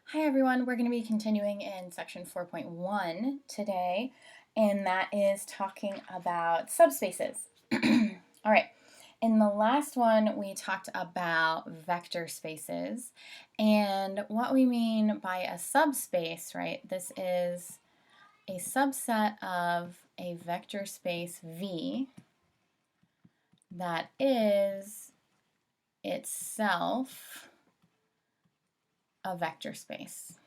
Hi everyone, we're going to be continuing in section 4.1 today, and that is talking about subspaces. All right, in the last one we talked about vector spaces, and what we mean by a subspace, right? This is a subset of a vector space V that is itself a vector space.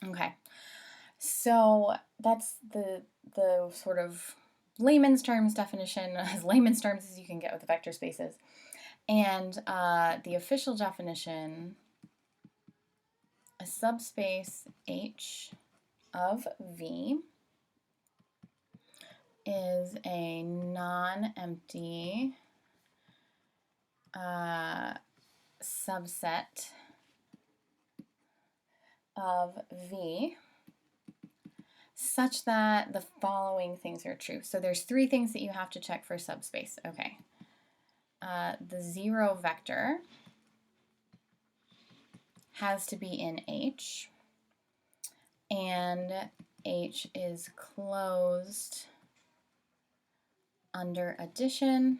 Okay, so that's the sort of layman's terms definition, as layman's terms as you can get with the vector spaces. And the official definition, a subspace H of V is a non-empty subset of V such that the following things are true. So there's three things that you have to check for subspace. Okay. The zero vector has to be in H, and H is closed under addition,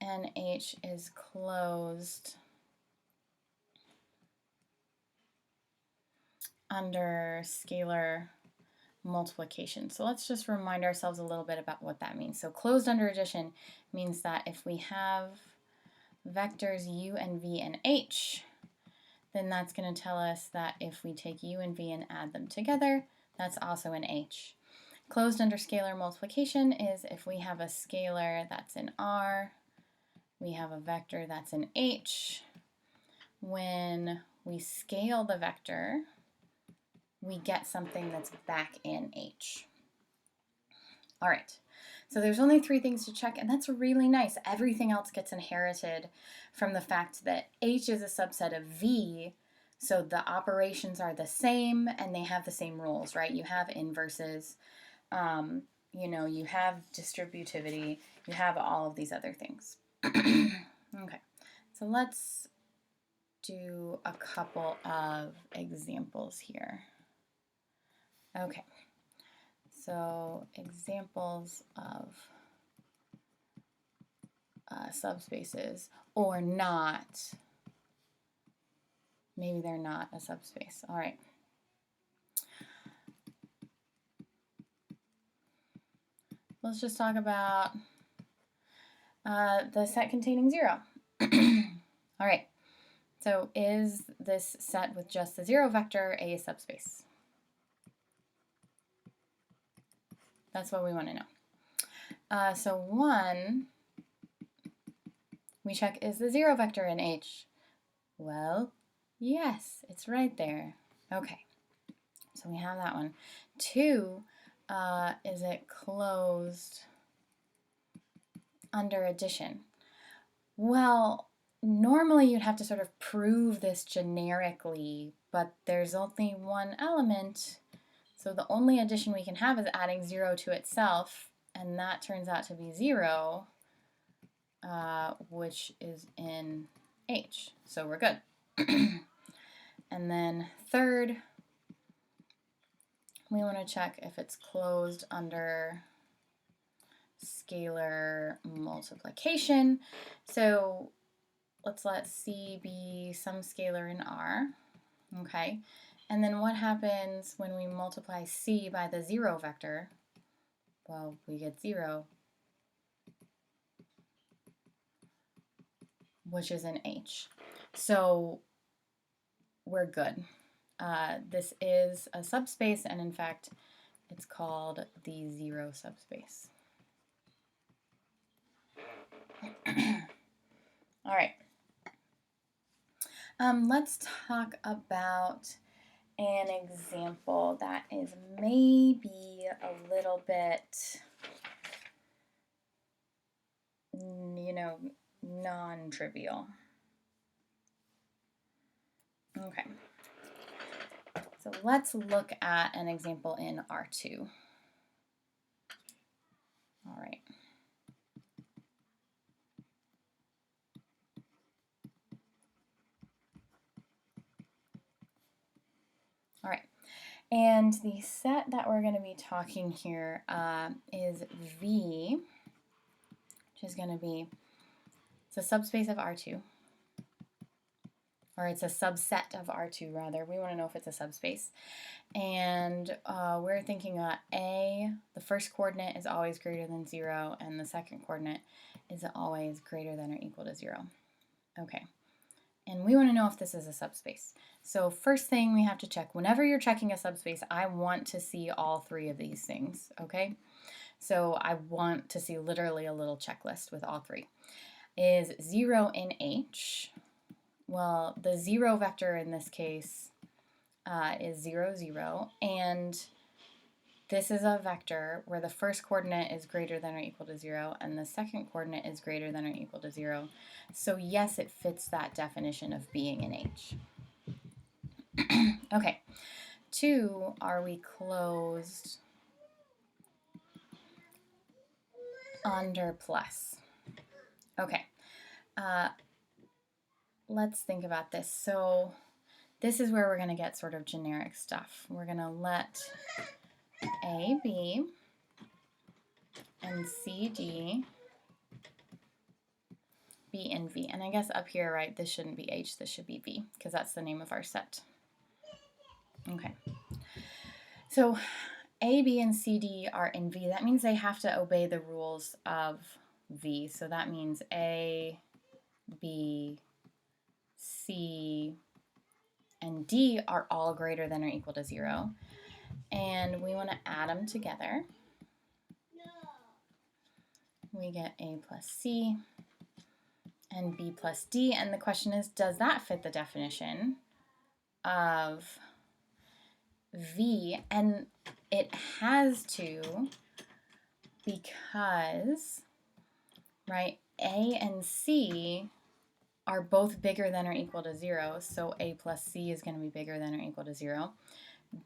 and H is closed under scalar multiplication. So let's just remind ourselves a little bit about what that means. So closed under addition means that if we have vectors u and v and h, then that's going to tell us that if we take u and v and add them together, that's also an h. Closed under scalar multiplication is if we have a scalar that's in R, we have a vector that's in H. When we scale the vector, we get something that's back in H. All right, so there's only three things to check, and that's really nice. Everything else gets inherited from the fact that H is a subset of V, so the operations are the same and they have the same rules, right? You have inverses, you have distributivity, you have all of these other things. Okay, so let's do a couple of examples here. Okay, so examples of subspaces, or not. Maybe they're not a subspace. All right. Let's just talk about the set containing 0. All right. So is this set with just the 0 vector a subspace? That's what we want to know. So 1, we check, is the 0 vector in H? Well, yes, it's right there. Okay, so we have that one. 2, is it closed under addition? Well, normally you'd have to sort of prove this generically, but there's only one element, so the only addition we can have is adding 0 to itself, and that turns out to be 0, which is in H, so we're good. And then third, we want to check if it's closed under scalar multiplication. So let's let C be some scalar in R, okay? And then what happens when we multiply C by the 0 vector? Well, we get 0, which is in H. So we're good. This is a subspace, and in fact, it's called the 0 subspace. All right. Let's talk about an example that is maybe a little bit, non-trivial. Okay. So let's look at an example in R2. All right. All right. And the set that we're going to be talking here is V, which is going to be, it's a subspace of R2, or it's a subset of R2 rather. We want to know if it's a subspace. And we're thinking that A, the first coordinate is always greater than 0, and the second coordinate is always greater than or equal to 0. Okay. And we want to know if this is a subspace. So first thing we have to check, whenever you're checking a subspace, I want to see all three of these things, okay? So I want to see literally a little checklist with all three. Is 0 in H? Well, the 0 vector in this case is 0, 0, and this is a vector where the first coordinate is greater than or equal to 0 and the second coordinate is greater than or equal to 0. So yes, it fits that definition of being in H. Okay, 2, are we closed under plus? Okay, let's think about this. So this is where we're going to get sort of generic stuff. We're going to let A, B, and C, D be in V. And I guess up here, right, this shouldn't be H, this should be V, because that's the name of our set. Okay. So A, B, and C, D are in V. That means they have to obey the rules of V. So that means A, B, C, and D are all greater than or equal to 0. And we want to add them together. We get A plus C and B plus D. And the question is, does that fit the definition of V? And it has to, because, right, A and C are both bigger than or equal to 0, so A plus C is going to be bigger than or equal to 0.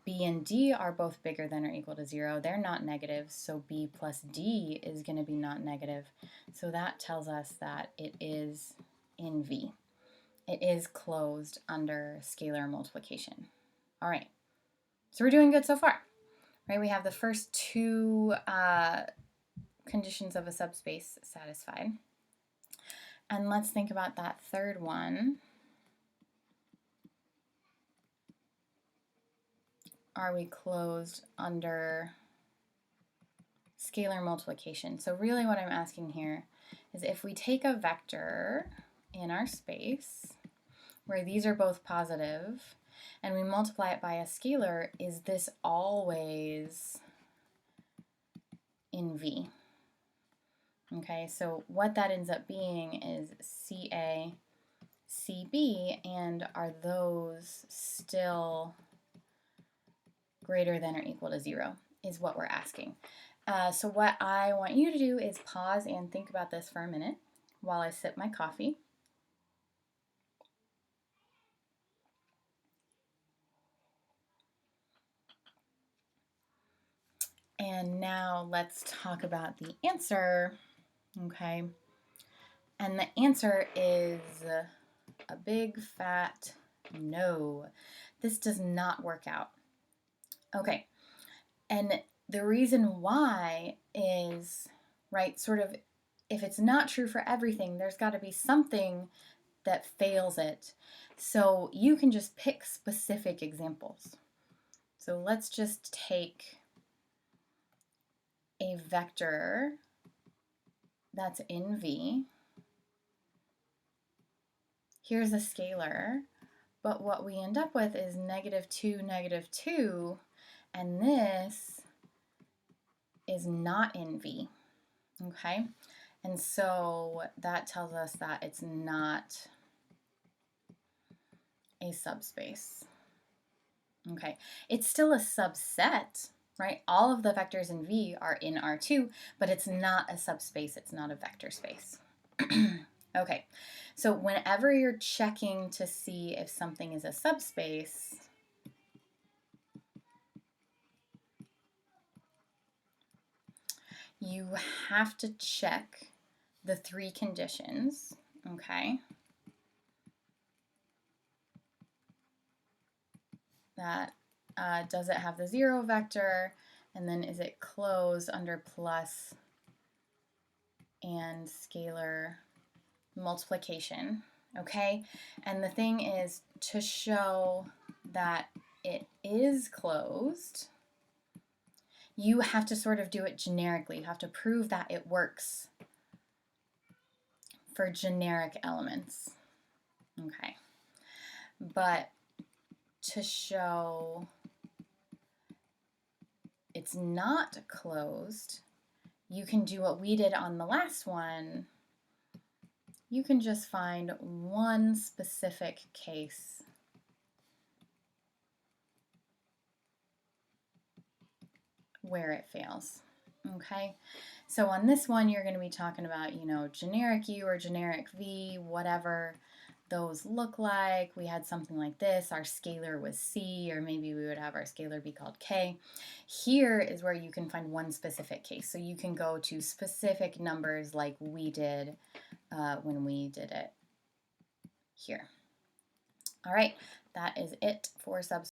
B and D are both bigger than or equal to 0. They're not negative, so B plus D is going to be not negative. So that tells us that it is in V. It is closed under scalar multiplication. All right, so we're doing good so far. Right, we have the first two conditions of a subspace satisfied. And let's think about that third one. Are we closed under scalar multiplication? So really what I'm asking here is if we take a vector in our space where these are both positive and we multiply it by a scalar, is this always in V? Okay, so what that ends up being is CA, CB, and are those still greater than or equal to 0 is what we're asking. So what I want you to do is pause and think about this for a minute while I sip my coffee. And now let's talk about the answer, okay? And the answer is a big fat no. This does not work out. Okay, and the reason why is, right, sort of, if it's not true for everything, there's got to be something that fails it. So you can just pick specific examples. So let's just take a vector that's in V. Here's a scalar, but what we end up with is -2, -2, and this is not in V, okay? And so that tells us that it's not a subspace, okay? It's still a subset, right? All of the vectors in V are in R2, but it's not a subspace, it's not a vector space. Okay, so whenever you're checking to see if something is a subspace, you have to check the three conditions, okay? That does it have the 0 vector? And then is it closed under plus and scalar multiplication? Okay, and the thing is, to show that it is closed, you have to sort of do it generically. You have to prove that it works for generic elements. Okay, but to show it's not closed, you can do what we did on the last one. You can just find one specific case where it fails. Okay, so on this one, you're going to be talking about, you know, generic U or generic V, whatever those look like. We had something like this. Our scalar was C, or maybe we would have our scalar be called K. Here is where you can find one specific case. So you can go to specific numbers like we did when we did it here. All right, that is it for subspaces.